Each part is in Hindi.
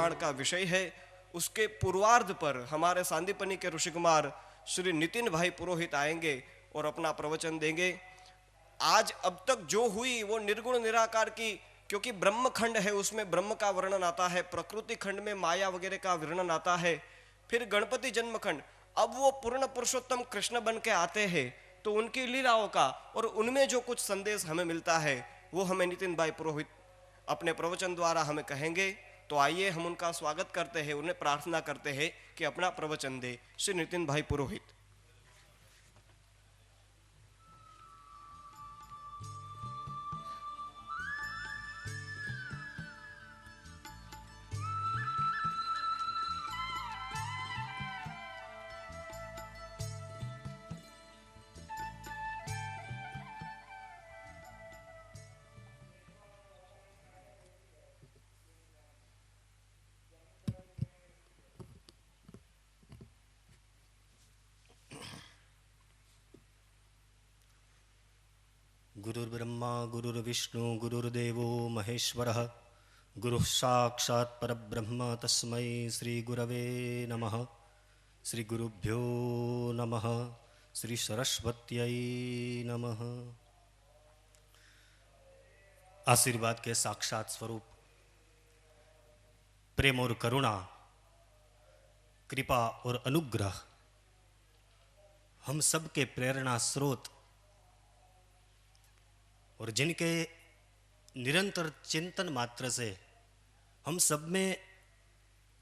पुराण का विषय है। उसके पूर्वार्ध पर हमारे सांदीपनी के ऋषि कुमार श्री नितिन भाई पुरोहित आएंगे और अपना प्रवचन देंगे। आज अब तक जो हुई वो निर्गुण निराकार की, क्योंकि ब्रह्म खंड है उसमें ब्रह्म का वर्णन आता है, प्रकृति खंड में माया वगैरह का वर्णन आता है, फिर गणपति जन्म खंड। अब वो पूर्ण पुरुषोत्तम कृष्ण बन के आते हैं तो उनकी लीलाओं का और उनमें जो कुछ संदेश हमें मिलता है वो हमें नितिन भाई पुरोहित अपने प्रवचन द्वारा हमें कहेंगे। तो आइए हम उनका स्वागत करते हैं, उन्हें प्रार्थना करते हैं कि अपना प्रवचन दे श्री नितिन भाई पुरोहित। गुरुर्ब्रह्मा गुरुर्विष्णु गुरुर्देवो महेश्वरः गुरुः साक्षात् परब्रह्म तस्मै श्री गुरवे नमः। श्री गुरुभ्यो नमः। श्री सरस्वत्यै नमः। आशीर्वाद के साक्षात स्वरूप, प्रेम और करुणा, कृपा और अनुग्रह, हम सब के प्रेरणा स्रोत और जिनके निरंतर चिंतन मात्र से हम सब में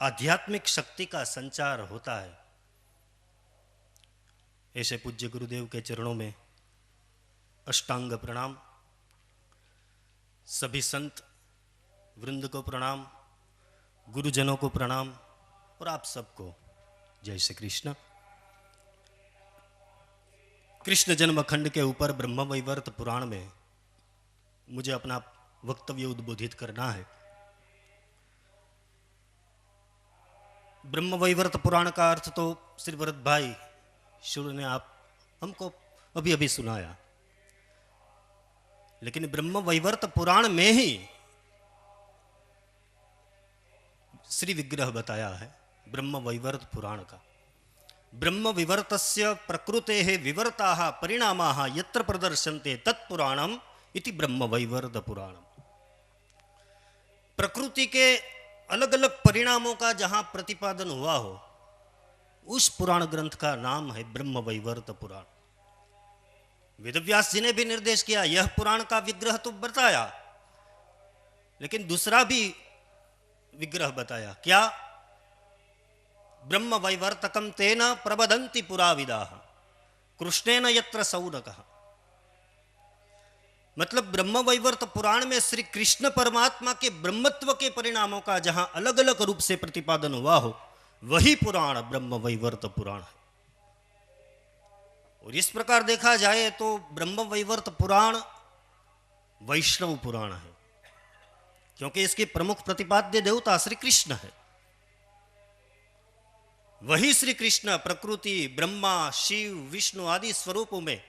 आध्यात्मिक शक्ति का संचार होता है, ऐसे पूज्य गुरुदेव के चरणों में अष्टांग प्रणाम। सभी संत वृंद को प्रणाम, गुरुजनों को प्रणाम और आप सबको जय श्री कृष्ण। कृष्ण जन्म खंड के ऊपर ब्रह्मवैवर्त पुराण में मुझे अपना वक्तव्य उद्बोधित करना है। ब्रह्मवैवर्त पुराण का अर्थ तो श्री भरत भाई शुरू ने आप हमको अभी अभी सुनाया, लेकिन ब्रह्मवैवर्त पुराण में ही श्री विग्रह बताया है ब्रह्मवैवर्त पुराण का। ब्रह्मविवर्तस्य प्रकृतेः विवर्ताः परिणामाः यत्र प्रदर्शन्ते तत्पुराणम् इति ब्रह्मवैवर्त पुराणम। प्रकृति के अलग अलग परिणामों का जहां प्रतिपादन हुआ हो, उस पुराण ग्रंथ का नाम है ब्रह्मवैवर्त पुराण। वेदव्यास जी ने भी निर्देश किया, यह पुराण का विग्रह तो बताया, लेकिन दूसरा भी विग्रह बताया। क्या? ब्रह्मवैवर्तकम तेन प्रबदन्ति पुराविदाः कृष्णेन यत्र सौनकः। मतलब ब्रह्मवैवर्त पुराण में श्री कृष्ण परमात्मा के ब्रह्मत्व के परिणामों का जहां अलग अलग रूप से प्रतिपादन हुआ हो, वही पुराण ब्रह्मवैवर्त पुराण है। और इस प्रकार देखा जाए तो ब्रह्मवैवर्त पुराण वैष्णव पुराण है, क्योंकि इसके प्रमुख प्रतिपाद्य देवता श्री कृष्ण है। वही श्री कृष्ण प्रकृति, ब्रह्मा, शिव, विष्णु आदि स्वरूपों में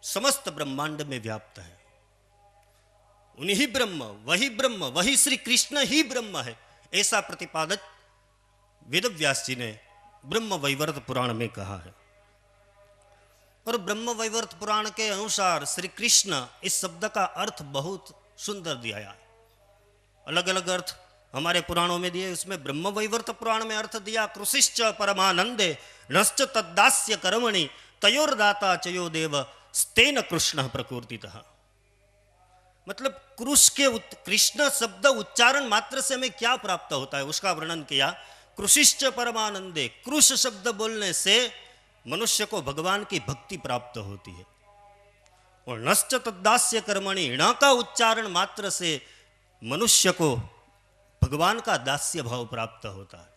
समस्त ब्रह्मांड में व्याप्त है। उन्हीं ब्रह्म, वही श्री कृष्ण ही ब्रह्म है, ऐसा प्रतिपादक वेदव्यास जी ने ब्रह्मवैवर्त पुराण में कहा है। और ब्रह्मवैवर्त पुराण के अनुसार श्री कृष्ण इस शब्द का अर्थ बहुत सुंदर दिया है। अलग अलग अर्थ हमारे पुराणों में दिए, उसमें ब्रह्मवैवर्त पुराण में अर्थ दिया कृषिश्च परमानंदे नश्च तद्दास्य कर्मणि तयोर्दाता चयो देव स्तेन कृष्ण प्रकृतितः। मतलब कृष्ण शब्द उच्चारण मात्र से हमें क्या प्राप्त होता है उसका वर्णन किया। कृषिश्च परमानंदे, कृष शब्द बोलने से मनुष्य को भगवान की भक्ति प्राप्त होती है। और नश्च तद्दास्य कर्मणि, ण का उच्चारण मात्र से मनुष्य को भगवान का दास्य भाव प्राप्त होता है।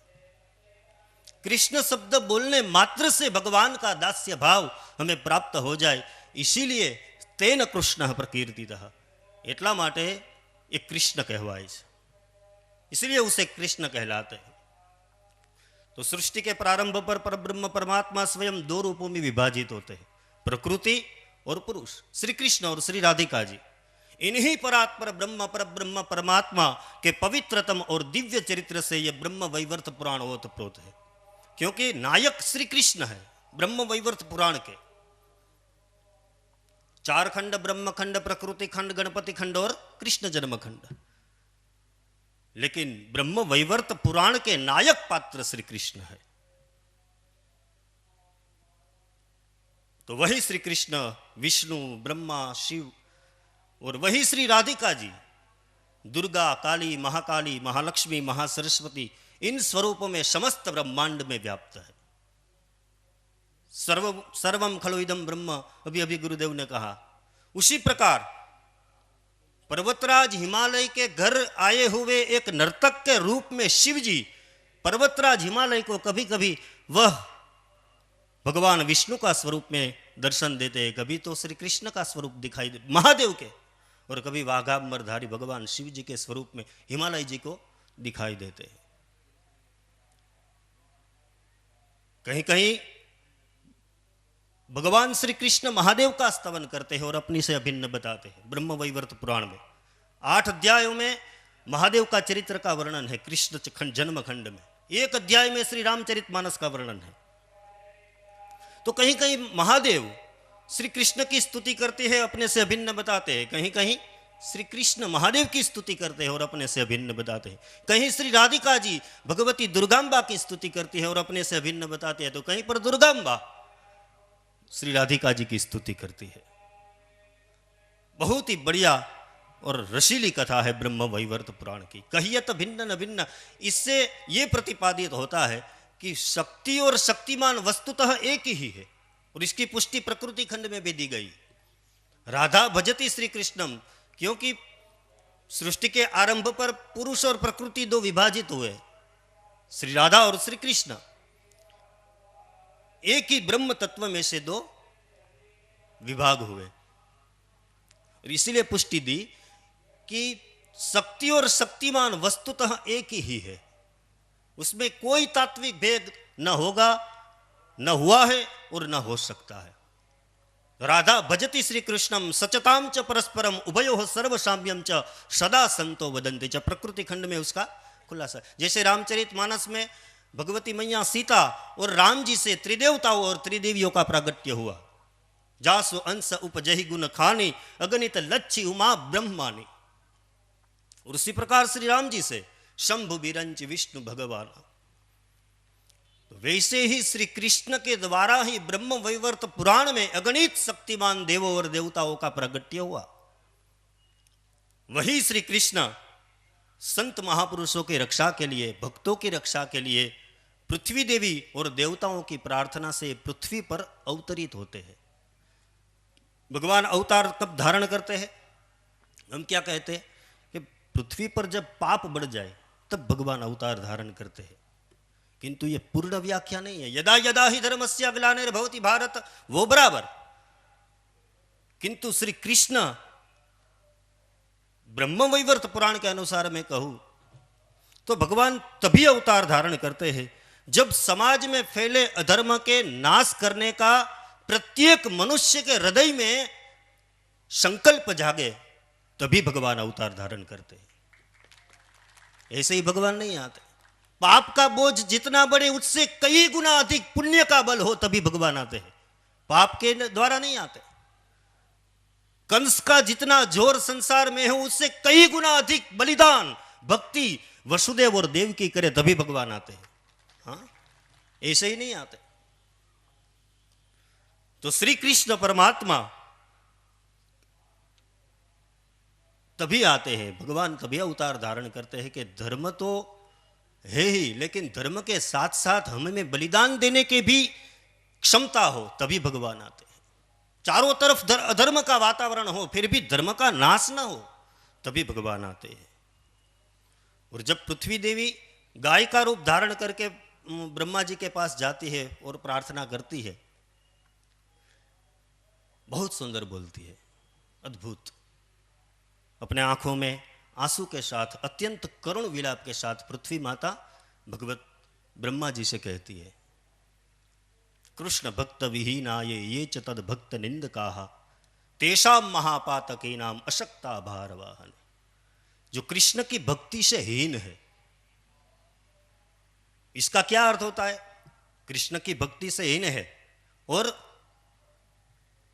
कृष्ण शब्द बोलने मात्र से भगवान का दास्य भाव हमें प्राप्त हो जाए, इसीलिए तेन कृष्ण प्रकीर्तितः, એટલા માટે એ કૃષ્ણ કહેવાય છે, इसलिए उसे कृष्ण कहलाते हैं। तो सृष्टि के प्रारंभ पर परब्रह्म परमात्मा स्वयं दो रूपों में विभाजित होते हैं, प्रकृति और पुरुष, श्री कृष्ण और श्री राधिका जी। इन्हीं परात्पर ब्रह्म पर ब्रह्म परमात्मा के पवित्रतम और दिव्य चरित्र से यह ब्रह्म वैवर्त पुराण ओतप्रोत है, क्योंकि नायक श्री कृष्ण है ब्रह्म वैवर्त पुराण के। 4 खंड, ब्रह्म खंड, प्रकृति खंड, गणपति खंड और कृष्ण जन्म खंड, लेकिन ब्रह्म वैवर्त पुराण के नायक पात्र श्री कृष्ण है। तो वही श्री कृष्ण विष्णु, ब्रह्मा, शिव और वही श्री राधिका जी दुर्गा, काली, महाकाली, महालक्ष्मी, महासरस्वती, इन स्वरूपों में समस्त ब्रह्मांड में व्याप्त है। सर्वम खलु इदम ब्रह्म, अभी अभी गुरुदेव ने कहा। उसी प्रकार पर्वतराज हिमालय के घर आए हुए एक नर्तक के रूप में शिव जी पर्वतराज हिमालय को कभी कभी वह भगवान विष्णु का स्वरूप में दर्शन देते हैं, कभी तो श्री कृष्ण का स्वरूप दिखाई दे महादेव के, और कभी वाघांबरधारी भगवान शिव जी के स्वरूप में हिमालय जी को दिखाई देते हैं। कहीं कहीं भगवान श्री कृष्ण महादेव का स्तवन करते हैं और अपनी से अभिन्न बताते हैं। ब्रह्म वैवर्त पुराण में 8 अध्यायों में महादेव का चरित्र का वर्णन है, कृष्ण जन्म खंड में 1 अध्याय में श्री रामचरितमानस का वर्णन है। तो कहीं कहीं महादेव श्री कृष्ण की स्तुति करते हैं, अपने से अभिन्न बताते हैं, कहीं कहीं श्री कृष्ण महादेव की स्तुति करते हैं और अपने से अभिन्न बताते हैं, कहीं श्री राधिका जी भगवती दुर्गांबा की स्तुति करती है और अपने से अभिन्न बताते हैं, तो कहीं पर दुर्गांबा श्री राधिका जी की स्तुति करती है। बहुत ही बढ़िया और रसीली कथा है ब्रह्म वैवर्त पुराण की। कहियत भिन्न न भिन्न, इससे यह प्रतिपादित होता है कि शक्ति और शक्तिमान वस्तुतः एक ही है, और इसकी पुष्टि प्रकृति खंड में भी दी गई। राधा भजती श्री कृष्णम, क्योंकि सृष्टि के आरंभ पर पुरुष और प्रकृति 2 विभाजित हुए, श्री राधा और श्री कृष्ण एक ही ब्रह्म तत्व में से 2 विभाग हुए, और इसीलिए पुष्टि दी कि शक्ति और शक्तिमान वस्तुतः एक ही है, उसमें कोई तात्विक भेद न होगा, न हुआ है और न हो सकता है। राधा भजती श्री कृष्णम सचताम च परस्परम उभयो सर्व साम्यम च सदा संतो वदन्ति च, प्रकृति खंड में उसका खुलासा। जैसे रामचरितमानस में भगवती मैया सीता और राम जी से त्रिदेवताओं और त्रिदेवियों का प्रागट्य हुआ। जासु अंश उपजहि गुण खानी अगणित लच्छी उमा ब्रह्मानी, और उसी प्रकार श्री राम जी से शंभु बिरंच विष्णु भगवान। तो वैसे ही श्री कृष्ण के द्वारा ही ब्रह्म वैवर्त पुराण में अगणित शक्तिमान देवों और देवताओं का प्रागट्य हुआ। वही श्री कृष्ण संत महापुरुषों की रक्षा के लिए, भक्तों की रक्षा के लिए पृथ्वी देवी और देवताओं की प्रार्थना से पृथ्वी पर अवतरित होते हैं। भगवान अवतार कब धारण करते हैं? हम क्या कहते हैं कि पृथ्वी पर जब पाप बढ़ जाए तब भगवान अवतार धारण करते हैं, किंतु ये पूर्ण व्याख्या नहीं है। यदा यदा ही धर्मस्य ग्लानिर्भवति भारत, वो बराबर, किंतु श्री कृष्ण ब्रह्म वैवर्त पुराण के अनुसार मैं कहूं तो भगवान तभी अवतार धारण करते हैं जब समाज में फैले अधर्म के नाश करने का प्रत्येक मनुष्य के हृदय में संकल्प जागे, तभी भगवान अवतार धारण करते हैं। ऐसे ही भगवान नहीं आते। पाप का बोझ जितना बढ़े उससे कई गुना अधिक पुण्य का बल हो तभी भगवान आते हैं, पाप के द्वारा नहीं आते। कंस का जितना जोर संसार में हो उससे कई गुना अधिक बलिदान भक्ति वसुदेव और देव की करे तभी भगवान आते हैं। हाँ, ऐसे ही नहीं आते। तो श्री कृष्ण परमात्मा तभी आते हैं, भगवान तभी अवतार धारण करते हैं कि धर्म तो है ही, लेकिन धर्म के साथ साथ हमें बलिदान देने के भी क्षमता हो तभी भगवान आते हैं। चारों तरफ अधर्म का वातावरण हो फिर भी धर्म का नाश ना हो तभी भगवान आते हैं। और जब पृथ्वी देवी गाय का रूप धारण करके ब्रह्मा जी के पास जाती है और प्रार्थना करती है, बहुत सुंदर बोलती है, अद्भुत। अपने आंखों में आंसू के साथ अत्यंत करुण विलाप के साथ पृथ्वी माता भगवत ब्रह्मा जी से कहती है, कृष्ण भक्त विहीनाये ये च तद भक्त निंदकाः तेषाम महापातके नाम अशक्ता भारवाहन। जो कृष्ण की भक्ति से हीन है, इसका क्या अर्थ होता है? कृष्ण की भक्ति से हीन है और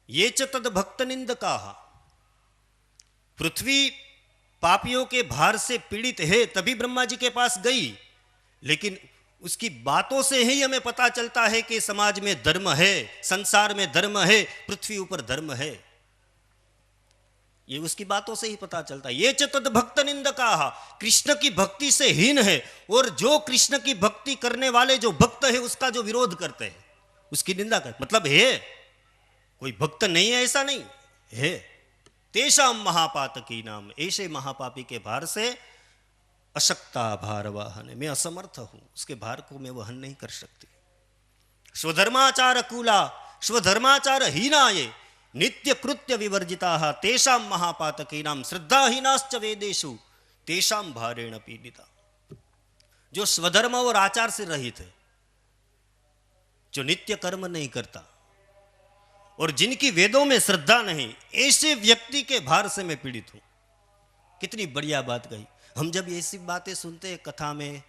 ये च तद भक्त निंदका, पृथ्वी पापियों के भार से पीड़ित है तभी ब्रह्मा जी के पास गई, लेकिन उसकी बातों से ही हमें पता चलता है कि समाज में धर्म है, संसार में धर्म है, पृथ्वी ऊपर धर्म है। ये उसकी बातों से ही पता चलता है। ये च तद भक्त निंदका, कृष्ण की भक्ति से हीन है और जो कृष्ण की भक्ति करने वाले जो भक्त है उसका जो विरोध करते हैं, उसकी निंदा करते, मतलब है कोई भक्त नहीं है ऐसा नहीं है। तेषाम महापातकी नाम, ऐसे महापापी के भार से अशक्ता भारवाहन, मैं असमर्थ हूं, उसके भार को मैं वहन नहीं कर सकती। स्वधर्माचार कूला स्वधर्माचार हीनाये नित्य कृत्य विवर्जिता तेषाम महापातकी नाम श्रद्धाहीनाश्च वेदेषु तेषाम भारेण पीड़िता। जो स्वधर्म और आचार से रहित है, जो नित्य कर्म नहीं करता और जिनकी वेदों में श्रद्धा नहीं, ऐसे व्यक्ति के भार से मैं पीड़ित हूं। कितनी बढ़िया बात कही। हम जब ऐसी बातें सुनते हैं कथा में,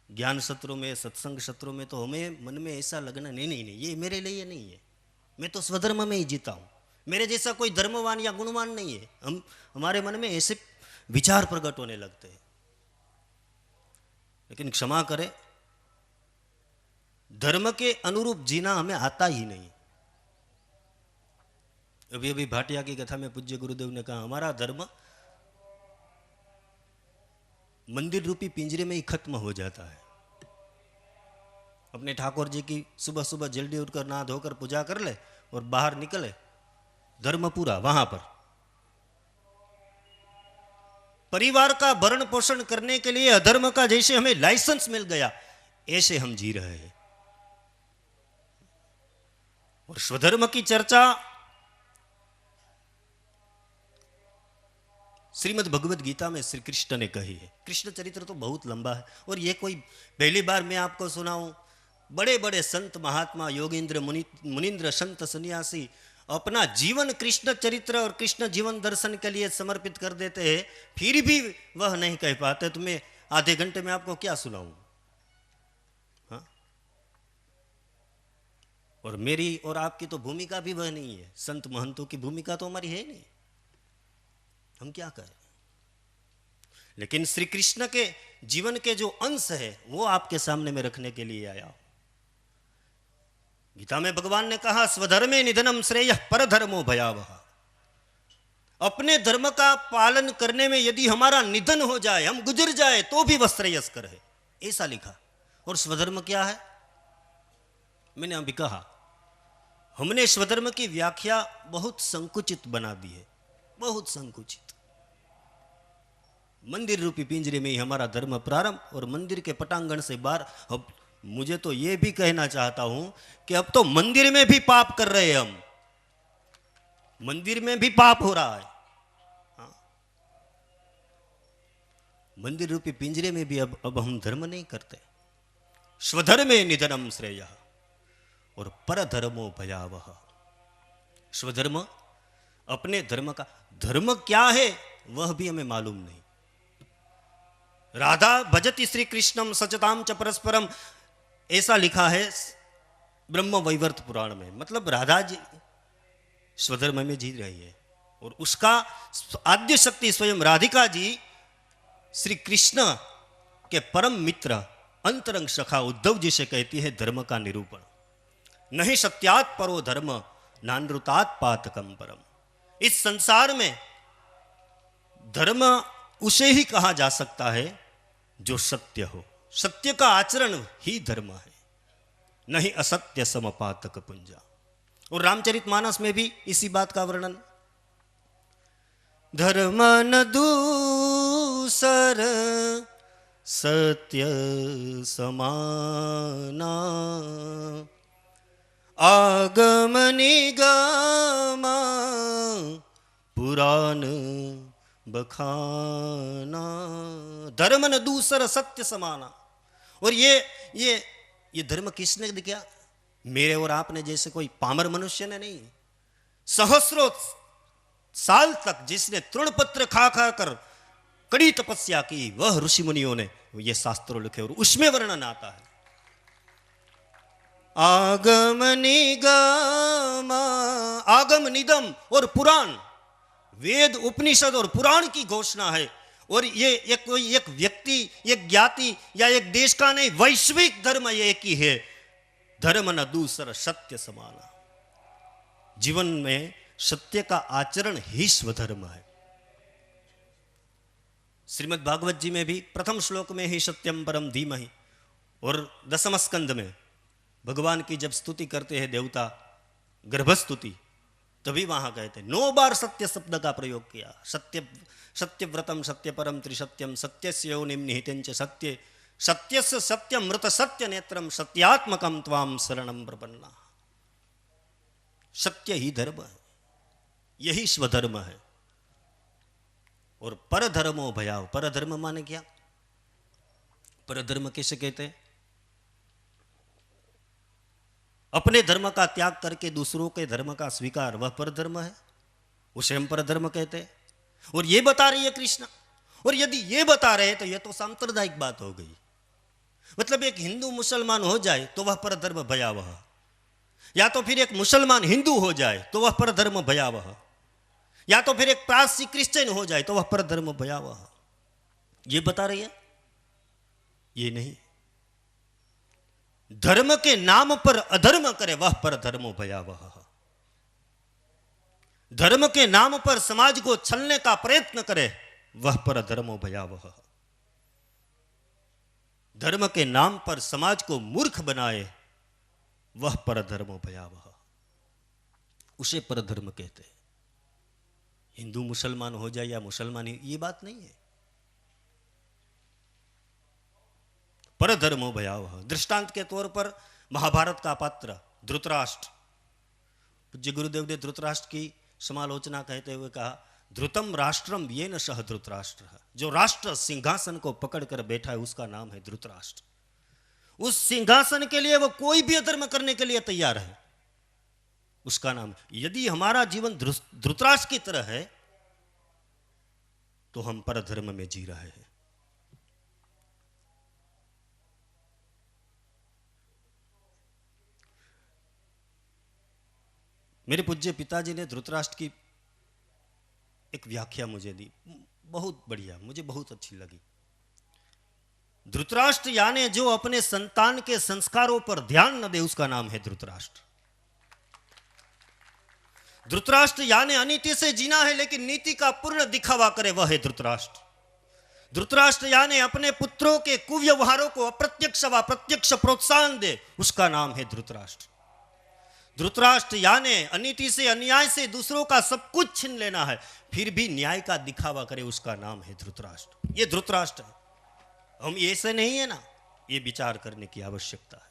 ज्ञान सत्रों में, सत्संग सत्रों में, तो हमें मन में ऐसा लगना नहीं नहीं नहीं, ये मेरे लिए नहीं है, मैं तो स्वधर्म में ही जीता हूं, मेरे जैसा कोई धर्मवान या गुणवान नहीं है। हमारे मन में ऐसे विचार प्रकट होने लगते हैं। लेकिन क्षमा करें, धर्म के अनुरूप जीना हमें आता ही नहीं। अभी अभी भाटिया की कथा में पूज्य गुरुदेव ने कहा, हमारा धर्म मंदिर रूपी पिंजरे में ही खत्म हो जाता है। अपने ठाकुर जी की सुबह सुबह जल्दी उठकर नहा धोकर पूजा कर ले और बाहर निकले, धर्म पूरा वहां पर। परिवार का भरण पोषण करने के लिए अधर्म का जैसे हमें लाइसेंस मिल गया, ऐसे हम जी रहे हैं। और स्वधर्म की चर्चा श्रीमद् भगवद गीता में श्री कृष्ण ने कही है। कृष्ण चरित्र तो बहुत लंबा है और ये कोई पहली बार मैं आपको सुनाऊं। बड़े बड़े संत महात्मा, योगेंद्र, मुनींद्र, संत, सन्यासी अपना जीवन कृष्ण चरित्र और कृष्ण जीवन दर्शन के लिए समर्पित कर देते हैं, फिर भी वह नहीं कह पाते। तो मैं आधे घंटे में आपको क्या सुनाऊं? हाँ? और मेरी और आपकी तो भूमिका भी वह नहीं है, संत महंतों की भूमिका तो हमारी है नहीं, हम क्या करें? लेकिन श्री कृष्ण के जीवन के जो अंश है वो आपके सामने में रखने के लिए आया। गीता में भगवान ने कहा, स्वधर्मे निधनम श्रेयः परधर्मो भयावह। अपने धर्म का पालन करने में यदि हमारा निधन हो जाए, हम गुजर जाए, तो भी वह श्रेयस्कर है, ऐसा लिखा। और स्वधर्म क्या है? मैंने अभी कहा, हमने स्वधर्म की व्याख्या बहुत संकुचित बना दी है, बहुत संकुचित। मंदिर रूपी पिंजरे में ही हमारा धर्म प्रारंभ और मंदिर के पटांगण से बाहर। अब मुझे तो यह भी कहना चाहता हूं कि अब तो मंदिर में भी पाप कर रहे हैं हम, मंदिर में भी पाप हो रहा है। हाँ? मंदिर रूपी पिंजरे में भी अब हम धर्म नहीं करते। स्वधर्मे निधनम श्रेयः और परधर्मो भयावह। स्वधर्म, अपने धर्म का, धर्म क्या है वह भी हमें मालूम नहीं। राधा भजति श्री कृष्णम सचताम च परस्परम, ऐसा लिखा है ब्रह्म वैवर्त पुराण में। मतलब राधा जी स्वधर्म में जी रही है और उसका आद्य शक्ति स्वयं राधिका जी श्री कृष्ण के परम मित्र अंतरंग सखा उद्धव जी से कहती है धर्म का निरूपण। नहीं सत्यात् परो धर्म नानृतात् पातकम परम। इस संसार में धर्म उसे ही कहा जा सकता है जो सत्य हो। सत्य का आचरण ही धर्म है, नहीं असत्य समपातक पुंजा। और रामचरितमानस में भी इसी बात का वर्णन, धर्म न दूसर सत्य समाना, आगम निगम पुराण बखाना। धर्म न दूसर सत्य समाना। और ये धर्म किसने दिया? मेरे और आपने जैसे कोई पामर मनुष्य ने नहीं। सहस्रों साल तक जिसने तृण पत्र खा खा कर कड़ी तपस्या की, वह ऋषि मुनियों ने ये शास्त्रों लिखे और उसमें वर्णन आता है। आगम निगम, आगम निगम और पुराण, वेद उपनिषद और पुराण की घोषणा है। और ये कोई एक व्यक्ति, एक ज्ञाति या एक देश का नहीं, वैश्विक धर्म एक ही है। धर्म न दूसरा सत्य समाना। जीवन में सत्य का आचरण ही स्वधर्म है। श्रीमद् भागवत जी में भी प्रथम श्लोक में ही सत्यम परम धीमहि, और दसम स्कंद में भगवान की जब स्तुति करते हैं देवता, गर्भस्तुति, तभी वहां कहते हैं 9 बार सत्य शब्द का प्रयोग किया। सत्य सत्यव्रतम सत्य परम त्रिसत्यम सत्यस्य योनिम निहितेंच सत्य सत्यस्य सत्यमृत सत्य नेत्रम सत्यात्मकम त्वाम शरणम प्रपन्ना। सत्य ही धर्म है, यही स्वधर्म है। और परधर्मो भयाव, परधर्म माने क्या? परधर्म कैसे कहते हैं? अपने धर्म का त्याग करके दूसरों के धर्म का स्वीकार, वह परधर्म है, उसे हम परधर्म कहते हैं। और ये बता रही है कृष्ण। और यदि ये बता रहे तो यह तो सांप्रदायिक बात हो गई। मतलब एक हिंदू मुसलमान हो जाए तो वह परधर्म भयावह, या तो फिर एक मुसलमान हिंदू हो जाए तो वह परधर्म भयावह, या तो फिर एक पारसी क्रिश्चियन हो जाए तो वह परधर्म भयावह। ये बता रही है? ये नहीं। धर्म के नाम पर अधर्म करे वह परधर्मो भयावह। धर्म के नाम पर समाज को छलने का प्रयत्न करे वह परधर्मो भयावह। धर्म के नाम पर समाज को मूर्ख बनाए वह परधर्मो भयावह, उसे परधर्म कहते हैं। हिंदू मुसलमान हो जाए या मुसलमान, ये बात नहीं है। परधर्मो भयावह। दृष्टांत के तौर पर महाभारत का पात्र धृतराष्ट्र, पूज्य गुरुदेव ने धृतराष्ट्र की समालोचना कहते हुए कहा, धृतम राष्ट्रम येन सह धृतराष्ट्र। जो राष्ट्र सिंहासन को पकड़कर बैठा है उसका नाम है धृतराष्ट्र। उस सिंहासन के लिए वो कोई भी अधर्म करने के लिए तैयार है, उसका नाम। यदि हमारा जीवन धृतराष्ट्र की तरह है तो हम परधर्म में जी रहे हैं। मेरे पूज्य पिताजी ने धृतराष्ट्र की एक व्याख्या मुझे दी, बहुत बढ़िया, मुझे बहुत अच्छी लगी। धृतराष्ट्र यानी जो अपने संतान के संस्कारों पर ध्यान न दे उसका नाम है धृतराष्ट्र। धृतराष्ट्र यानी अनीति से जीना है लेकिन नीति का पूर्ण दिखावा करे वह है धृतराष्ट्र। धृतराष्ट्र यानी अपने पुत्रों के कुव्यवहारों को अप्रत्यक्ष व प्रत्यक्ष प्रोत्साहन दे, उसका नाम है धृतराष्ट्र। धृतराष्ट्र यानी अनीति से अन्याय से दूसरों का सब कुछ छीन लेना है फिर भी न्याय का दिखावा करे, उसका नाम है धृतराष्ट्र। ये धृतराष्ट्र है। हम ऐसे नहीं है ना, ये विचार करने की आवश्यकता है।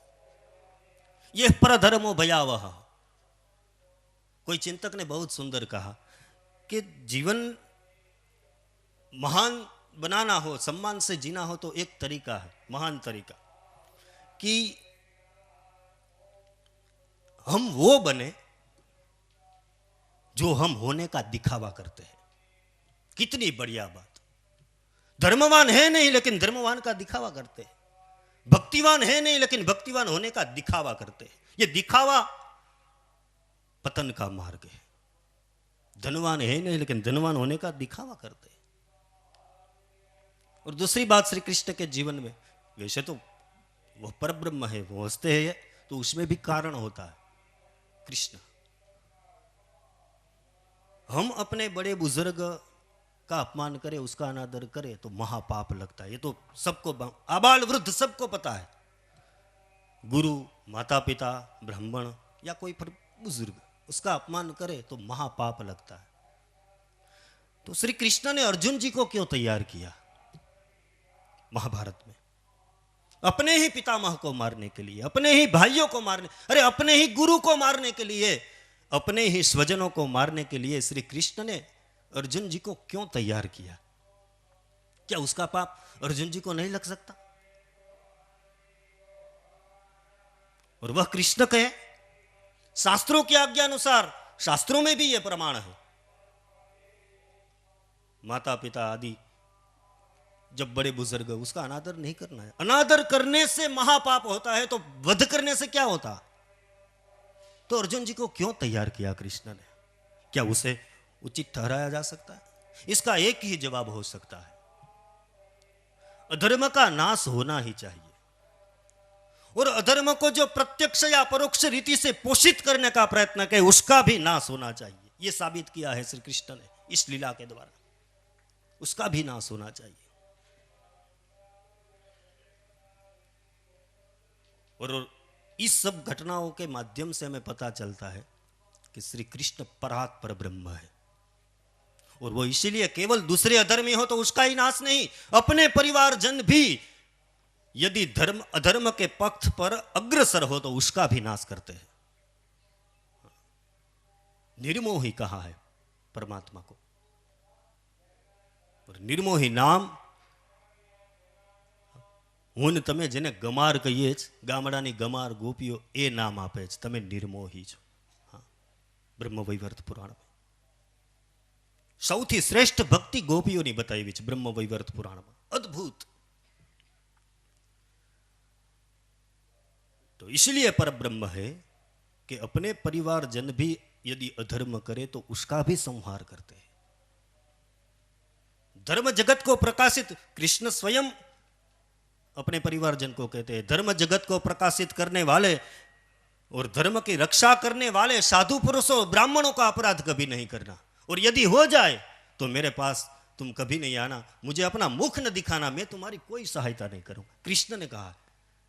यह परधर्मो भयावह। कोई चिंतक ने बहुत सुंदर कहा कि जीवन महान बनाना हो, सम्मान से जीना हो तो एक तरीका है, महान तरीका, कि हम वो बने जो हम होने का दिखावा करते हैं। कितनी बढ़िया बात। धर्मवान है नहीं लेकिन धर्मवान का दिखावा करते हैं। भक्तिवान है नहीं लेकिन भक्तिवान होने का दिखावा करते हैं। ये दिखावा पतन का मार्ग है। धनवान है नहीं लेकिन धनवान होने का दिखावा करते हैं। और दूसरी बात श्री कृष्ण के जीवन में, वैसे तो वह परब्रह्म है, वो हंसते हैं तो उसमें भी कारण होता है कृष्ण। हम अपने बड़े बुजुर्ग का अपमान करें, उसका अनादर करें तो महापाप लगता है। ये तो सबको, आबाल वृद्ध सबको पता है। गुरु, माता पिता, ब्राह्मण या कोई बुजुर्ग, उसका अपमान करे तो महापाप लगता है। तो श्री कृष्ण ने अर्जुन जी को क्यों तैयार किया महाभारत में? अपने ही पितामह को मारने के लिए, अपने ही भाइयों को मारने, अरे अपने ही गुरु को मारने के लिए, अपने ही स्वजनों को मारने के लिए श्री कृष्ण ने अर्जुन जी को क्यों तैयार किया? क्या उसका पाप अर्जुन जी को नहीं लग सकता? और वह कृष्ण कहे, शास्त्रों की आज्ञा अनुसार, शास्त्रों में भी यह प्रमाण है माता पिता आदि जब बड़े बुजुर्ग, उसका अनादर नहीं करना है। अनादर करने से महापाप होता है, तो वध करने से क्या होता? तो अर्जुन जी को क्यों तैयार किया कृष्ण ने? क्या उसे उचित ठहराया जा सकता है? इसका एक ही जवाब हो सकता है, अधर्म का नाश होना ही चाहिए। और अधर्म को जो प्रत्यक्ष या परोक्ष रीति से पोषित करने का प्रयत्न करे, उसका भी नाश होना चाहिए। यह साबित किया है श्री कृष्ण ने इस लीला के द्वारा। उसका भी नाश होना चाहिए। और इस सब घटनाओं के माध्यम से हमें पता चलता है कि श्री कृष्ण परात्पर ब्रह्म है। और वो इसीलिए केवल दूसरे अधर्मी हो तो उसका ही नाश नहीं, अपने परिवारजन भी यदि धर्म अधर्म के पक्ष पर अग्रसर हो तो उसका भी नाश करते हैं। निर्मोही कहा है परमात्मा को। और निर्मोही नाम હું તમે જેને ગમાર કહીએ જ, ગામડાની ગમાર ગોપીઓ એ નામ આપે છે, તમે નિર્મોહી છો। હા, બ્રહ્મવૈવર્ત પુરાણમાં સૌથી શ્રેષ્ઠ ભક્તિ ગોપીઓની બતાવી છે બ્રહ્મવૈવર્ત પુરાણમાં। અદ્ભુત। तो इसलिए परब्रह्म है कि अपने परिवारजन भी यदि अधर्म करे तो उसका भी संहार करते हैं। धर्म जगत को प्रकाशित, कृष्ण स्वयं अपने परिवारजन को कहते हैं, धर्म जगत को प्रकाशित करने वाले और धर्म की रक्षा करने वाले साधु पुरुषों ब्राह्मणों का अपराध कभी नहीं करना, और यदि हो जाए तो मेरे पास तुम कभी नहीं आना, मुझे अपना मुख न दिखाना, मैं तुम्हारी कोई सहायता नहीं करूं। कृष्ण ने कहा,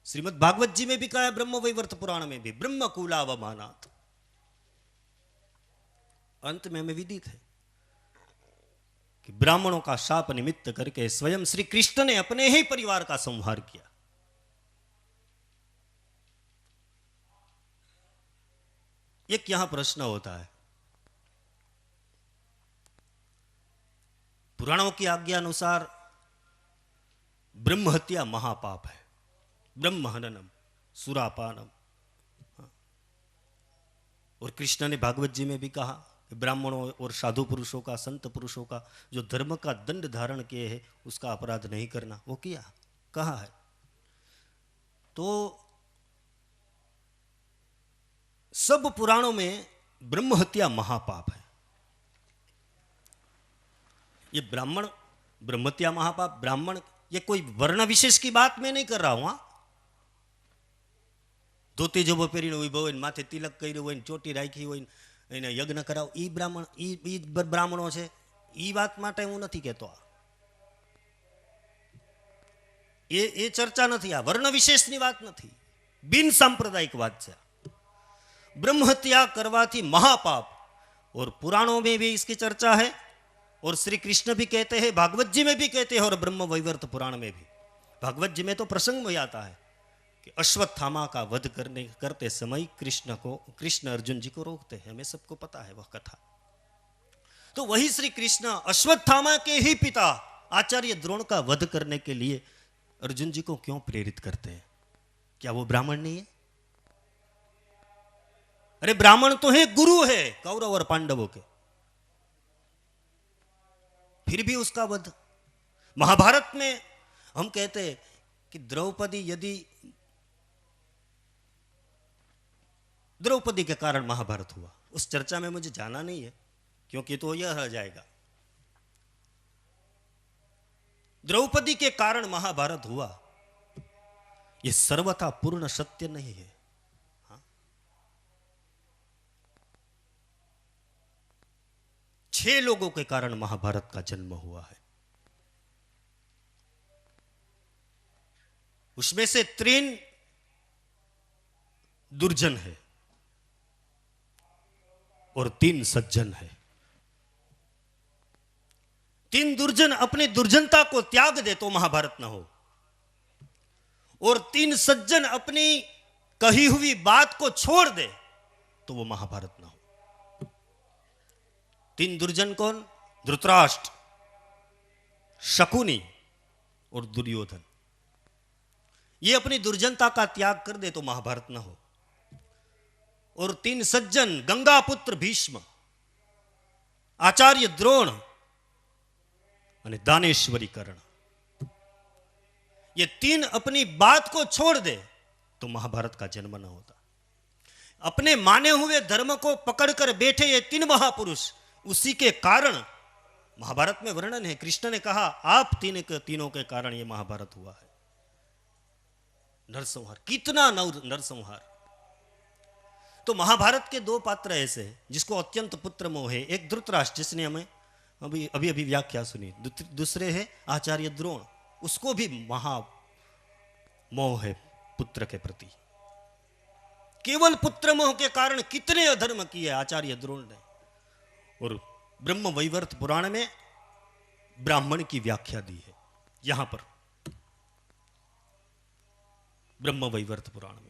श्रीमद् भागवत जी में भी कहा है, ब्रह्मवैवर्त पुराण में भी, ब्रह्म कुलावमानात्। अंत में हमें विदित है कि ब्राह्मणों का शाप निमित्त करके स्वयं श्री कृष्ण ने अपने ही परिवार का संहार किया। एक यहां प्रश्न होता है, पुराणों की आज्ञा अनुसार ब्रह्म हत्या महापाप है, ब्रह्म हननम सुरापानम। और कृष्ण ने भागवत जी में भी कहा कि ब्राह्मणों और साधु पुरुषों का, संत पुरुषों का जो धर्म का दंड धारण किए है उसका अपराध नहीं करना, वो किया, कहा है। तो सब पुराणों में ब्रह्म हत्या महापाप है। ये ब्राह्मण ब्रह्म हत्या महापाप, ब्राह्मण, ये कोई वर्ण विशेष की बात मैं नहीं कर रहा हूं। धोती जोबो પહેરીને ઉભો હોય, માથે તિલક કર્યું હોય, ચોટી રાખી હોય, એને યજ્ઞ કરાવો, ઈ બ્રાહ્મણ, ઈ બ્રાહ્મણો છે, ઈ વાત માટે હું નથી કહેતો। એ ચર્ચા નથી, આ વર્ણ વિશેષની વાત નથી, બિન સાંપ્રદાયિક વાત છે। ब्रह्म हत्या करवाથી महापाप, और पुराणों में भी इसकी चर्चा है, और श्री कृष्ण भी कहते हैं, भागवत जी में भी कहते हैं, और ब्रह्मवैवर्त पुराण में भी। भागवत जी में तो प्रसंग में आता है कि अश्वत्थामा का वध करते समय कृष्ण अर्जुन जी को रोकते हैं, हमें सबको पता है वह कथा। तो वही श्री कृष्ण अश्वत्थामा के ही पिता आचार्य द्रोण का वध करने के लिए अर्जुन जी को क्यों प्रेरित करते हैं? क्या वो ब्राह्मण नहीं है? अरे ब्राह्मण तो है, गुरु है कौरव और पांडवों के, फिर भी उसका वध। महाभारत में हम कहते हैं कि द्रौपदी के कारण महाभारत हुआ। उस चर्चा में मुझे जाना नहीं है, क्योंकि तो यह रह जाएगा। द्रौपदी के कारण महाभारत हुआ, यह सर्वथा पूर्ण सत्य नहीं है। हाँ? 6 लोगों के कारण महाभारत का जन्म हुआ है। उसमें से 3 दुर्जन है और 3 सज्जन है। 3 दुर्जन अपनी दुर्जनता को त्याग दे तो महाभारत न हो, और 3 सज्जन अपनी कही हुई बात को छोड़ दे तो वो महाभारत न हो। 3 दुर्जन कौन? धृतराष्ट्र, शकुनी और दुर्योधन। ये अपनी दुर्जनता का त्याग कर दे तो महाभारत न हो। और 3 सज्जन, गंगा पुत्र भीष्म, आचार्य द्रोण અને दानेश्वरीकरण, ये तीन अपनी बात को छोड़ दे तो महाभारत का जन्म न होता। अपने माने हुए धर्म को पकड़कर बैठे ये तीन महापुरुष, उसी के कारण महाभारत में वर्णन है। कृष्ण ने कहा आप तीनों के कारण ये महाभारत हुआ है। नरसंहार, कितना नरसंहार। तो महाभारत के दो पात्र ऐसे हैं जिसको अत्यंत पुत्र मोह है। एक धृतराष्ट्र जिसने हमें अभी व्याख्या सुनी, दूसरे है आचार्य द्रोण, उसको भी महा मोह है पुत्र के प्रति। केवल पुत्र मोह के कारण कितने अधर्म किए आचार्य द्रोण ने। और ब्रह्म वैवर्त पुराण में ब्राह्मण की व्याख्या दी है। यहां पर ब्रह्म वैवर्त पुराण में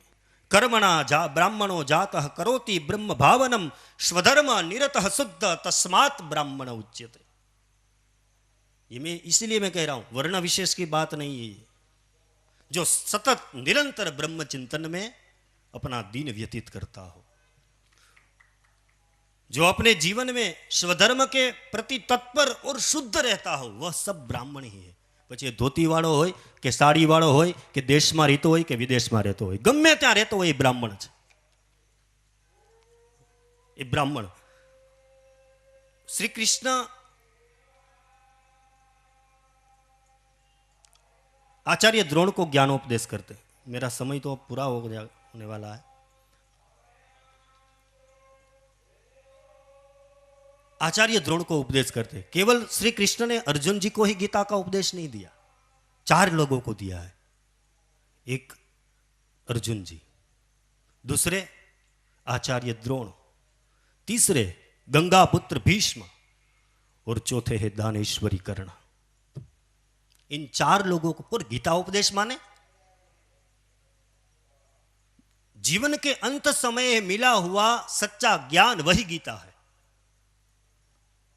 कर्मणा ब्राह्मणो जातः करोति ब्रह्म भावनम स्वधर्म निरतः शुद्ध तस्मात् ब्राह्मण उच्यते। ये मैं इसलिए मैं कह रहा हूं, वर्ण विशेष की बात नहीं है। जो सतत निरंतर ब्रह्म चिंतन में अपना दिन व्यतीत करता हो, जो अपने जीवन में स्वधर्म के प्रति तत्पर और शुद्ध रहता हो, वह सब ब्राह्मण ही है। પછી ધોતી વાળો હોય કે સાડી વાળો હોય કે દેશમાં રહેતો હોય કે વિદેશમાં રહેતો હોય, ગમે ત્યાં રહેતો હોય, એ બ્રાહ્મણ છે, એ બ્રાહ્મણ। શ્રી કૃષ્ણ आचार्य द्रोण को ज्ञानोपदेश करते। मेरा समय तो पूरा होने वाला है। आचार्य द्रोण को उपदेश करते। केवल श्री कृष्ण ने अर्जुन जी को ही गीता का उपदेश नहीं दिया, 4 लोगों को दिया है। एक अर्जुन जी, दूसरे आचार्य द्रोण, तीसरे गंगा पुत्र भीष्म और चौथे है दानेश्वरीकरण। इन 4 लोगों को पर गीता उपदेश माने जीवन के अंत समय मिला हुआ सच्चा ज्ञान, वही गीता है।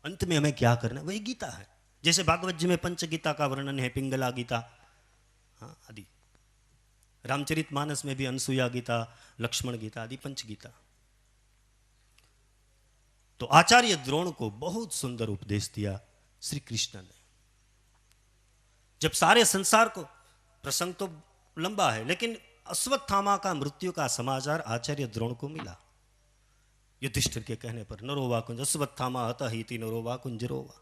अंत में हमें क्या करना, वही गीता है। जैसे भागवत जी में पंच गीता का वर्णन है, पिंगला गीता, हाँ आदि। रामचरित मानस में भी अनसुया गीता, लक्ष्मण गीता आदि पंच गीता। तो आचार्य द्रोण को बहुत सुंदर उपदेश दिया श्री कृष्ण ने। जब सारे संसार को, प्रसंग तो लंबा है, लेकिन अश्वत्थामा का मृत्यु का समाचार आचार्य द्रोण को मिला युधिष्ठिर के कहने पर। नरोवा कुंज अश्वत्थामा हत हिति नरोवा कुंजरोवा।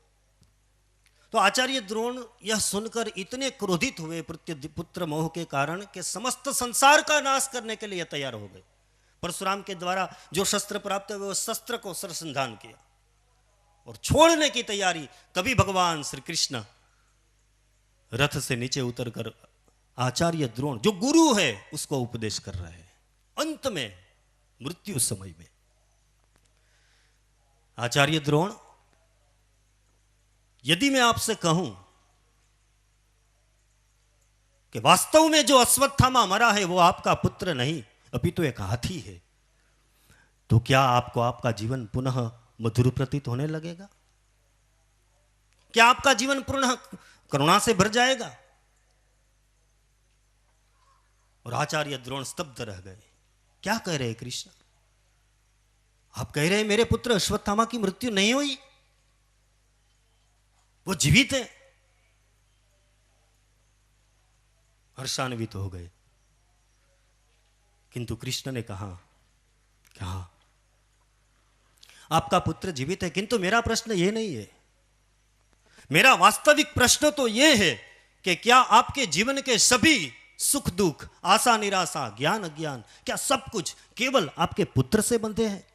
तो आचार्य द्रोण यह सुनकर इतने क्रोधित हुए पुत्र मोह के कारण कि समस्त संसार का नाश करने के लिए तैयार हो गए। परशुराम के द्वारा जो शस्त्र प्राप्त हुए, उस शस्त्र को सरसंधान किया और छोड़ने की तैयारी। तभी भगवान श्री कृष्ण रथ से नीचे उतरकर आचार्य द्रोण, जो गुरु है, उसको उपदेश कर रहे हैं। अंत में मृत्यु समय में आचार्य द्रोण, यदि मैं आपसे कहूं कि वास्तव में जो अश्वत्थामा मरा है वो आपका पुत्र नहीं, अभी तो एक हाथी है, तो क्या आपको आपका जीवन पुनः मधुर प्रतीत होने लगेगा? क्या आपका जीवन पुनः करुणा से भर जाएगा? और आचार्य द्रोण स्तब्ध रह गए। क्या कह रहे हैं कृष्ण? आप कह रहे हैं मेरे पुत्र अश्वत्थामा की मृत्यु नहीं हुई, वो जीवित है। हर्षान्वित हो गए। किंतु कृष्ण ने कहा आपका पुत्र जीवित है, किंतु मेरा प्रश्न ये नहीं है। मेरा वास्तविक प्रश्न तो यह है कि क्या आपके जीवन के सभी सुख दुख, आशा निराशा, ज्ञान अज्ञान, क्या सब कुछ केवल आपके पुत्र से बंधे हैं?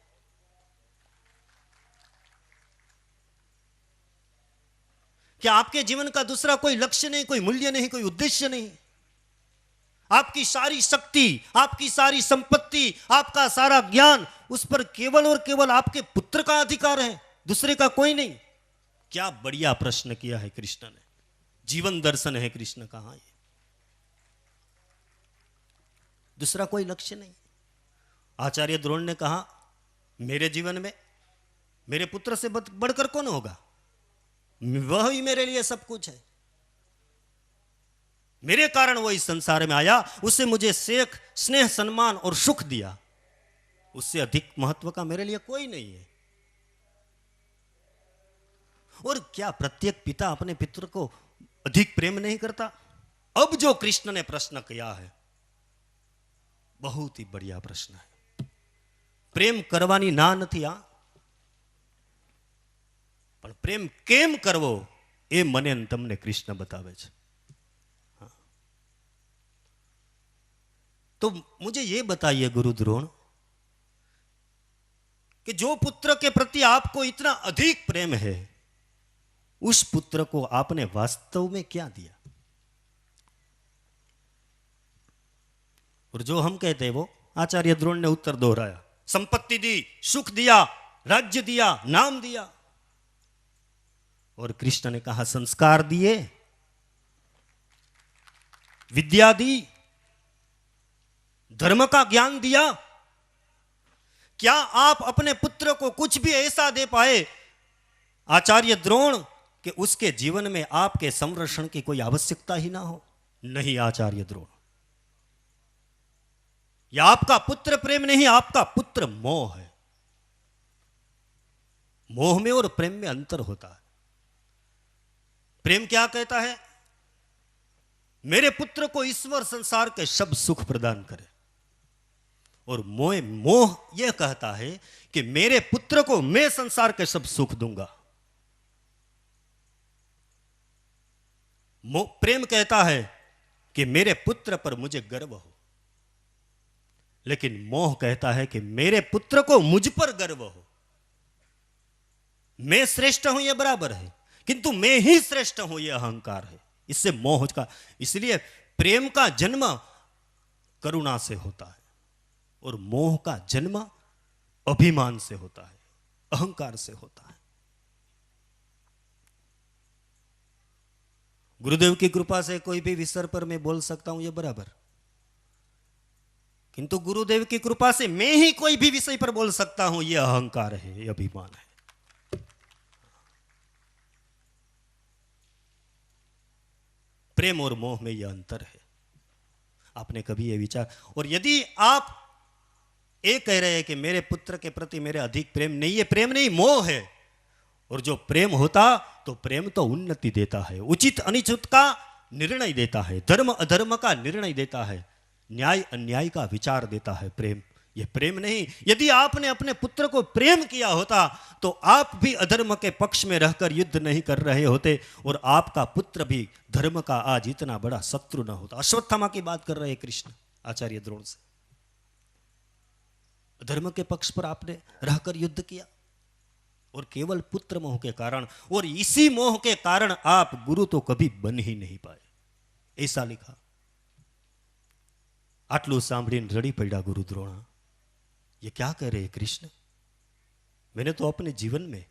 क्या आपके जीवन का दूसरा कोई लक्ष्य नहीं, कोई मूल्य नहीं, कोई उद्देश्य नहीं? आपकी सारी शक्ति, आपकी सारी संपत्ति, आपका सारा ज्ञान, उस पर केवल और केवल आपके पुत्र का अधिकार है, दूसरे का कोई नहीं। क्या बढ़िया प्रश्न किया है कृष्ण ने। जीवन दर्शन है कृष्ण का। ये दूसरा कोई लक्ष्य नहीं। आचार्य द्रोण ने कहा मेरे जीवन में मेरे पुत्र से बढ़कर कौन होगा? वह ही मेरे लिए सब कुछ है। मेरे कारण वो इस संसार में आया, उससे मुझे सेख, स्नेह, सम्मान और सुख दिया। उससे अधिक महत्व का मेरे लिए कोई नहीं है। और क्या प्रत्येक पिता अपने पुत्र को अधिक प्रेम नहीं करता? अब जो कृष्ण ने प्रश्न किया है बहुत ही बढ़िया प्रश्न है। प्रेम करवानी ना નથી આ, પણ પ્રેમ કેમ કરવો એ મને અને તમને કૃષ્ણ બતાવે છે। तो मुझे ये बताइए गुरु द्रोण कि जो पुत्र के प्रति आपको इतना अधिक प्रेम है, उस पुत्र को आपने वास्तव में क्या दिया? और जो हम कहते हैं वो आचार्य द्रोण ने उत्तर दोहराया, संपत्ति दी, सुख दिया, राज्य दिया, नाम दिया। और कृष्ण ने कहा संस्कार दिए, विद्या दी, धर्म का ज्ञान दिया। क्या आप अपने पुत्र को कुछ भी ऐसा दे पाए आचार्य द्रोण कि उसके जीवन में आपके संरक्षण की कोई आवश्यकता ही ना हो? नहीं आचार्य द्रोण, यह आपका पुत्र प्रेम नहीं, आपका पुत्र मोह है। मोह में और प्रेम में अंतर होता है। प्रेम क्या कहता है? मेरे पुत्र को ईश्वर संसार के सब सुख प्रदान करे। और मोह यह कहता है कि मेरे पुत्र को मैं संसार के सब सुख दूंगा। प्रेम कहता है कि मेरे पुत्र पर मुझे गर्व हो, लेकिन मोह कहता है कि मेरे पुत्र को मुझ पर गर्व हो। मैं श्रेष्ठ हूं यह बराबर है, किंतु मैं ही श्रेष्ठ हूं यह अहंकार है। इससे मोह का, इसलिए प्रेम का जन्म करुणा से होता है और मोह का जन्म अभिमान से होता है, अहंकार से होता है। गुरुदेव की कृपा से कोई भी विषय पर मैं बोल सकता हूं यह बराबर, किंतु गुरुदेव की कृपा से मैं ही कोई भी विषय पर बोल सकता हूं यह अहंकार है, यह अभिमान है। प्रेम और मोह में यह अंतर है। आपने कभी यह विचार, और यदि आप ये कह रहे हैं कि मेरे पुत्र के प्रति मेरे अधिक प्रेम नहीं है, प्रेम नहीं मोह है। और जो प्रेम होता तो प्रेम तो उन्नति देता है, उचित अनिचित का निर्णय देता है, धर्म अधर्म का निर्णय देता है, न्याय अन्याय का विचार देता है। प्रेम, यह प्रेम नहीं। यदि आपने अपने पुत्र को प्रेम किया होता तो आप भी अधर्म के पक्ष में रहकर युद्ध नहीं कर रहे होते और आपका पुत्र भी धर्म का आज इतना बड़ा शत्रु न होता। अश्वत्थामा की बात कर रहे हैं कृष्ण आचार्य द्रोण से। धर्म के पक्ष पर आपने रहकर युद्ध किया और केवल पुत्र मोह के कारण, और इसी मोह के कारण आप गुरु तो कभी बन ही नहीं पाए, ऐसा लिखा। आटलू सांभळीने रड़ी पड़ा गुरु द्रोणा, ये क्या कह रहे हैं कृष्ण? मैंने तो अपने जीवन में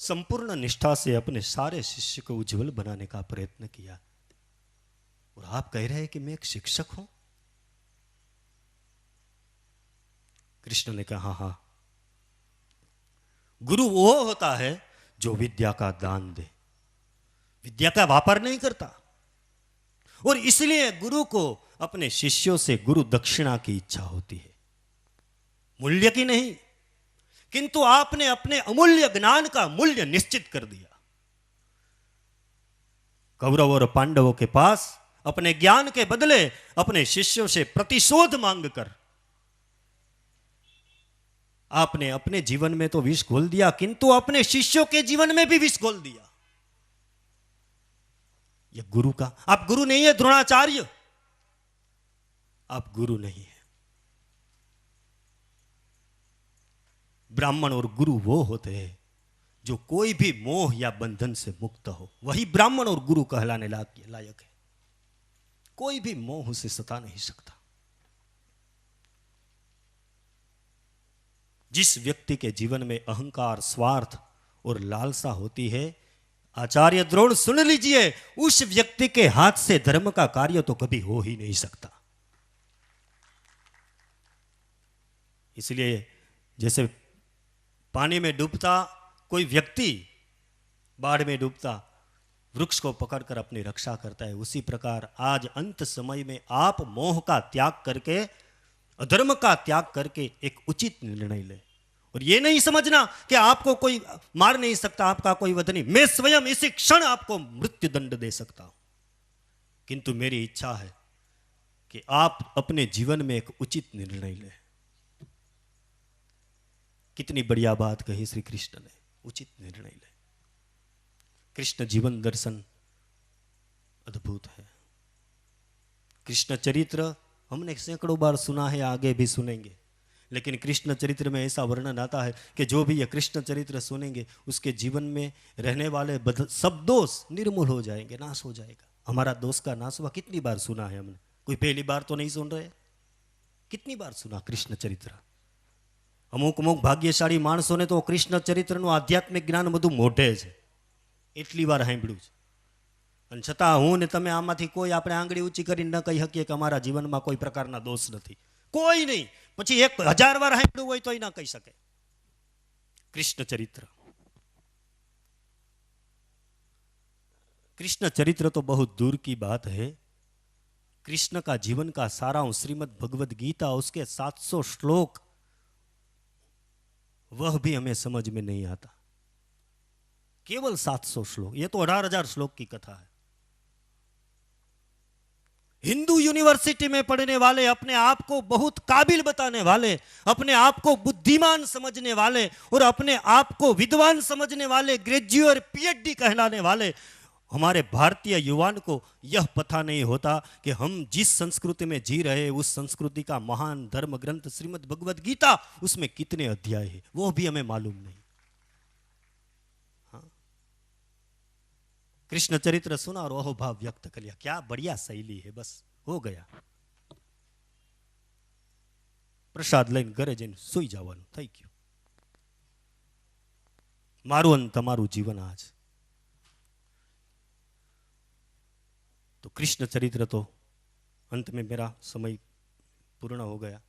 संपूर्ण निष्ठा से अपने सारे शिष्य को उज्जवल बनाने का प्रयत्न किया, और आप कह रहे हैं कि मैं एक शिक्षक हूं? कृष्ण ने कहा हाँ, गुरु वो होता है जो विद्या का दान दे, विद्या का व्यापार नहीं करता। और इसलिए गुरु को अपने शिष्यों से गुरु दक्षिणा की इच्छा होती है, मूल्य की नहीं। किंतु आपने अपने अमूल्य ज्ञान का मूल्य निश्चित कर दिया। कौरव और पांडवों के पास अपने ज्ञान के बदले अपने शिष्यों से प्रतिशोध मांगकर आपने अपने जीवन में तो विष घोल दिया, किंतु अपने शिष्यों के जीवन में भी विष घोल दिया। यह गुरु का, आप गुरु नहीं है द्रोणाचार्य, आप गुरु नहीं है। ब्राह्मण और गुरु वो होते हैं जो कोई भी मोह या बंधन से मुक्त हो, वही ब्राह्मण और गुरु कहलाने लायक है। कोई भी मोह उसे सता नहीं सकता। जिस व्यक्ति के जीवन में अहंकार, स्वार्थ और लालसा होती है, आचार्य द्रोण सुन लीजिए, उस व्यक्ति के हाथ से धर्म का कार्य तो कभी हो ही नहीं सकता। इसलिए जैसे पानी में डूबता कोई व्यक्ति बाढ़ में डूबता वृक्ष को पकड़कर अपनी रक्षा करता है, उसी प्रकार आज अंत समय में आप मोह का त्याग करके, अधर्म का त्याग करके एक उचित निर्णय लें और ये नहीं समझना कि आपको कोई मार नहीं सकता, आपका कोई वध नहीं। मैं स्वयं इसी क्षण आपको मृत्यु दंड दे सकता हूं, किंतु मेरी इच्छा है कि आप अपने जीवन में एक उचित निर्णय लें। कितनी बढ़िया बात कही श्री कृष्ण ने, उचित निर्णय लें। कृष्ण जीवन दर्शन अद्भुत है। कृष्ण चरित्र हमने सैकड़ों बार सुना है, आगे भी सुनेंगे, लेकिन कृष्ण चरित्र में ऐसा वर्णन आता है कि जो भी यह कृष्ण चरित्र सुनेंगे उसके जीवन में रहने वाले सब दोष निर्मूल हो जाएंगे, नाश हो जाएगा। हमारा दोष का नाश हुआ, कितनी बार सुना है हमने, कोई पहली बार तो नहीं सुन रहे, कितनी बार सुना कृष्ण चरित्र। अमुक अमुक भाग्यशाળી માણસોને તો કૃષ્ણ ચરિત્રનું આધ્યાત્મિક જ્ઞાન બધું મોઢે છે, એટલી વાર સાંભળ્યું છે, અને છતાં હું ને તમે આમાંથી કોઈ આપણે આંગળી ઊંચી કરીને ન કહી શકીએ કે અમારા જીવનમાં કોઈ પ્રકારના દોષ નથી, કોઈ નહીં। પછી 1000 વાર સાંભળ્યું હોય તોય ન કહી શકે। कृष्ण चरित्र, कृष्ण चरित्र तो बहुत दूर की बात है। कृष्ण का जीवन का सारांश श्रीमद् भगवद गीता, उसके 700 श्लोक, वह भी हमें समझ में नहीं आता। केवल 700 श्लोक, यह तो 18,000 श्लोक की कथा है। हिंदू यूनिवर्सिटी में पढ़ने वाले, अपने आप को बहुत काबिल बताने वाले, अपने आप को बुद्धिमान समझने वाले और अपने आप को विद्वान समझने वाले, ग्रेजुएट पीएचडी कहलाने वाले हमारे भारतीय युवान को यह पता नहीं होता कि हम जिस संस्कृति में जी रहे उस संस्कृति का महान धर्म ग्रंथ श्रीमद् भगवद गीता, उसमें कितने अध्याय है वो भी हमें मालूम नहीं। हाँ? कृष्ण चरित्र सुना और अहोभाव व्यक्त कर लिया, क्या बढ़िया शैली है, बस हो गया। प्रसाद लઈને ઘરે જઈને સૂઈ જવાનું, થઈ ગયું। મારું અને તમારું જીવન આ છે। तो कृष्ण चरित्र तो अंत में मेरा समय पूर्ण हो गया।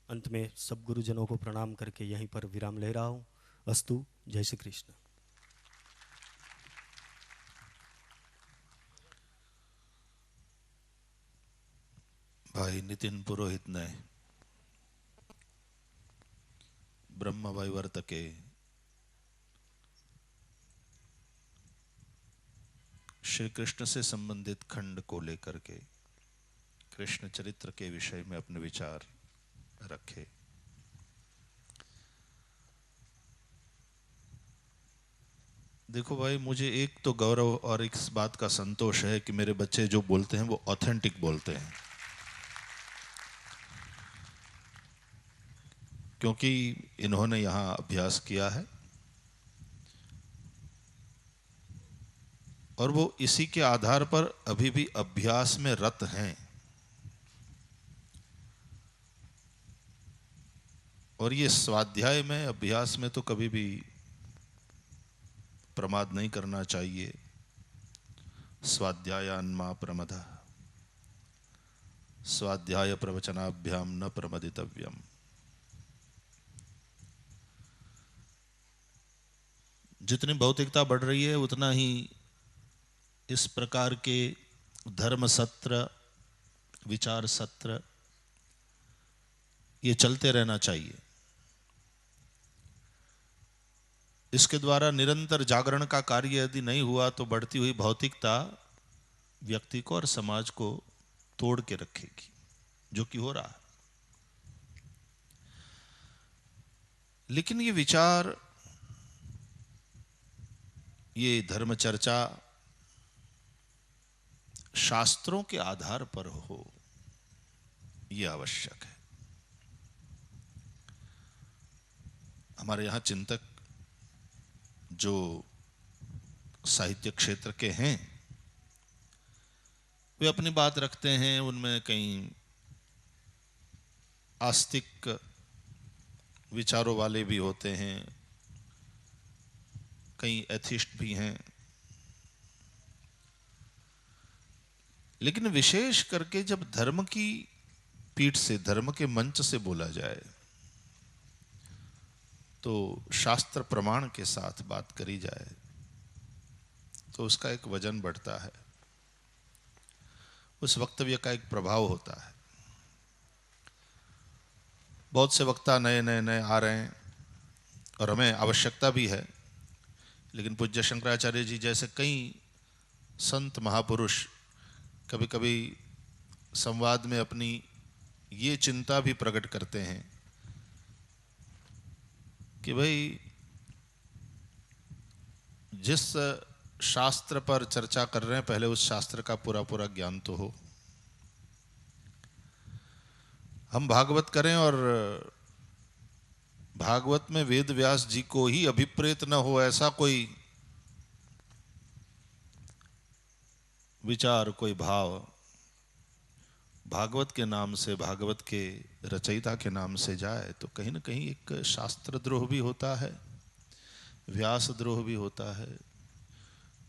अंत में सब गुरुजनों को प्रणाम करके यहीं पर विराम ले रहा हूं। अस्तु, जय श्री कृष्ण। भाई नितिन पुरोहित ने ब्रह्म वैवर्त के श्री कृष्ण से संबंधित खंड को लेकर के कृष्ण चरित्र के विषय में अपने विचार रखे। देखो भाई, मुझे एक तो गौरव और इस बात का संतोष है कि मेरे बच्चे जो बोलते हैं वो ऑथेंटिक बोलते हैं, क्योंकि इन्होंने यहाँ अभ्यास किया है और वो इसी के आधार पर अभी भी अभ्यास में रत हैं। और ये स्वाध्याय में, अभ्यास में तो कभी भी प्रमाद नहीं करना चाहिए। स्वाध्यायान्मा प्रमदः, स्वाध्याय प्रवचनाभ्याम न प्रमदितव्यम। जितनी भौतिकता बढ़ रही है उतना ही इस प्रकार के धर्म सत्र, विचार सत्र, ये चलते रहना चाहिए। इसके द्वारा निरंतर जागरण का कार्य यदि नहीं हुआ तो बढ़ती हुई भौतिकता व्यक्ति को और समाज को तोड़ के रखेगी, जो कि हो रहा है। लेकिन ये विचार, ये धर्म चर्चा शास्त्रों के आधार पर हो, यह आवश्यक है। हमारे यहाँ चिंतक जो साहित्य क्षेत्र के हैं वे अपनी बात रखते हैं, उनमें कई आस्तिक विचारों वाले भी होते हैं, कई एथिस्ट भी हैं। लेकिन विशेष करके जब धर्म की पीठ से, धर्म के मंच से बोला जाए तो शास्त्र प्रमाण के साथ बात करी जाए तो उसका एक वजन बढ़ता है, उस वक्तव्य का एक प्रभाव होता है। बहुत से वक्ता नए आ रहे हैं, और हमें आवश्यकता भी है। लेकिन पूज्य शंकराचार्य जी जैसे कई संत महापुरुष कभी कभी संवाद में अपनी ये चिंता भी प्रकट करते हैं कि भाई जिस शास्त्र पर चर्चा कर रहे हैं पहले उस शास्त्र का पूरा पूरा ज्ञान तो हो। हम भागवत करें और भागवत में वेद व्यास जी को ही अभिप्रेत न हो ऐसा कोई विचार, कोई भाव भागवत के नाम से, भागवत के रचयिता के नाम से जाए तो कहीं ना कहीं एक शास्त्र द्रोह भी होता है, व्यास द्रोह भी होता है,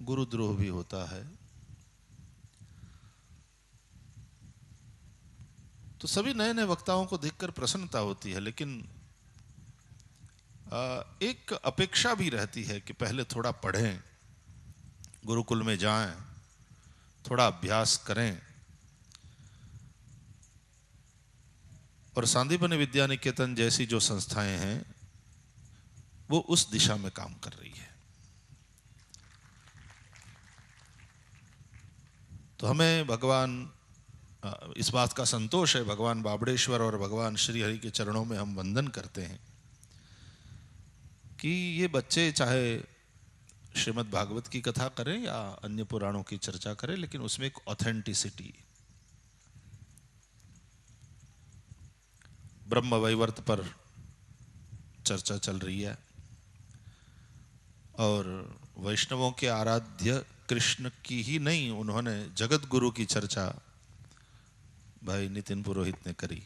गुरु द्रोह भी होता है। तो सभी नए नए वक्ताओं को देखकर प्रसन्नता होती है, लेकिन एक अपेक्षा भी रहती है कि पहले थोड़ा पढ़ें, गुरुकुल में जाएं, थोड़ा अभ्यास करें। और सांदीपनि विद्या निकेतन जैसी जो संस्थाएं हैं वो उस दिशा में काम कर रही है। तो हमें भगवान, इस बात का संतोष है, भगवान बाबड़ेश्वर और भगवान श्री हरि के चरणों में हम वंदन करते हैं कि ये बच्चे चाहे श्रीमद् भागवत की कथा करें या अन्य पुराणों की चर्चा करें, लेकिन उसमें एक ऑथेंटिसिटी, ब्रह्म वैवर्त पर चर्चा चल रही है और वैष्णवों के आराध्य कृष्ण की ही नहीं, उन्होंने जगत गुरु की चर्चा भाई नितिन पुरोहित ने करी।